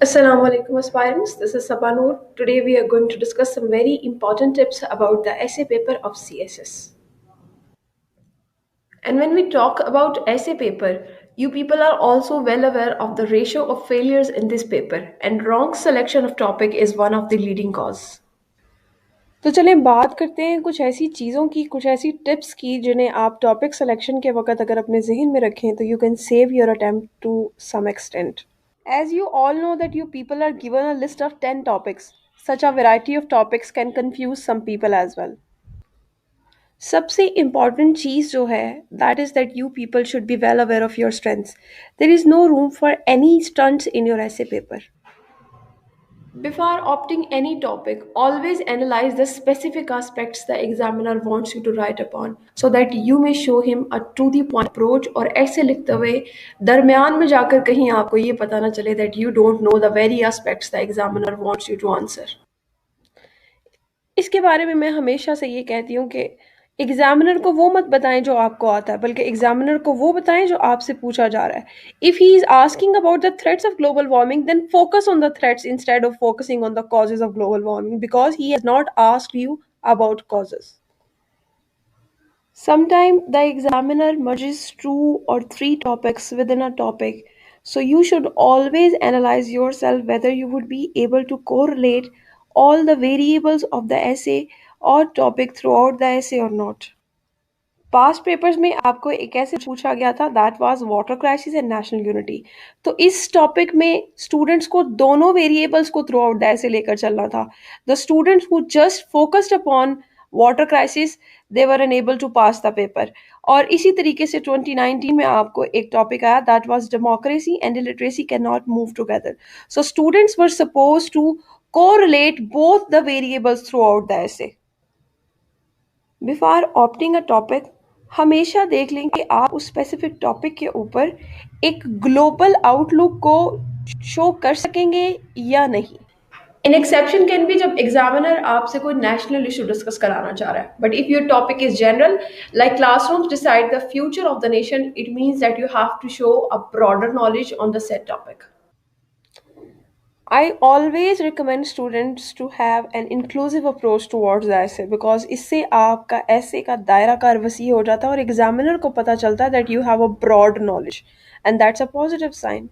Assalamu alaikum aspirants, this is Sabanur. Today we are going to discuss some very important tips about the essay paper of CSS. And when we talk about essay paper, you people are also well aware of the ratio of failures in this paper, and wrong selection of topic is one of the leading cause. तो चलें बात करते हैं कुछ ऐसी चीज़ों की, कुछ ऐसी टिप्स की जिन्हें आप टॉपिक सिलेक्शन के वक्त अगर अपने जहन में रखें तो you can save your attempt to some extent. As you all know that you people are given a list of 10 topics. Such a variety of topics can confuse some people as well. सबसे important चीज़ जो है that is that you people should be well aware of your strengths. There is no room for any stunts in your essay paper. Before opting any topic, always analyze the specific aspects the examiner wants you to write upon so that you may show him a to the point approach. और ऐसे लिखते हुए दरमियान में जाकर कहीं आपको ये पता ना चले that you don't know the very aspects the examiner wants you to answer. इसके बारे में मैं हमेशा से ये कहती हूँ कि एग्जामिनर को वो मत बताएं जो आपको आता है, बल्कि एग्जामिनर को वो बताएं जो आपसे पूछा जा रहा है. If he is asking about the threats of global warming, then focus on the threats instead of focusing on the causes of global warming, because he has not asked you about causes. Sometimes the examiner merges two or three topics within a topic, so you should always analyze yourself whether you would be able to correlate all the variables of the essay or topic throughout the essay or not. Past papers में आपको एक ऐसे पूछा गया था that was water crisis and national unity. तो इस topic में स्टूडेंट्स को दोनों वेरिएबल्स को थ्रू आउट द ऐसे लेकर चलना था. The students who just focused upon water crisis they were unable to pass the paper. और इसी तरीके से 2019 में आपको एक टॉपिक आया that was democracy and illiteracy can not move together. So students were suppose to correlate both the variables throughout the essay. Before opting a topic, हमेशा देख लें कि आप उस स्पेसिफिक टॉपिक के ऊपर एक ग्लोबल आउटलुक को शो कर सकेंगे या नहीं. इन एक्सेप्शन कैन बी जब एग्जामिनर आपसे कोई नेशनल इशू डिस्कस कराना चाह रहा है. But if your topic is general like classrooms decide the future of the nation, it means that you have to show a broader knowledge on the set topic. I always recommend students to have an inclusive approach towards the essay, because इससे आपका essay का दायरा car वसी हो जाता है और examiner को पता चलता है that you have a broad knowledge, and that's a positive sign.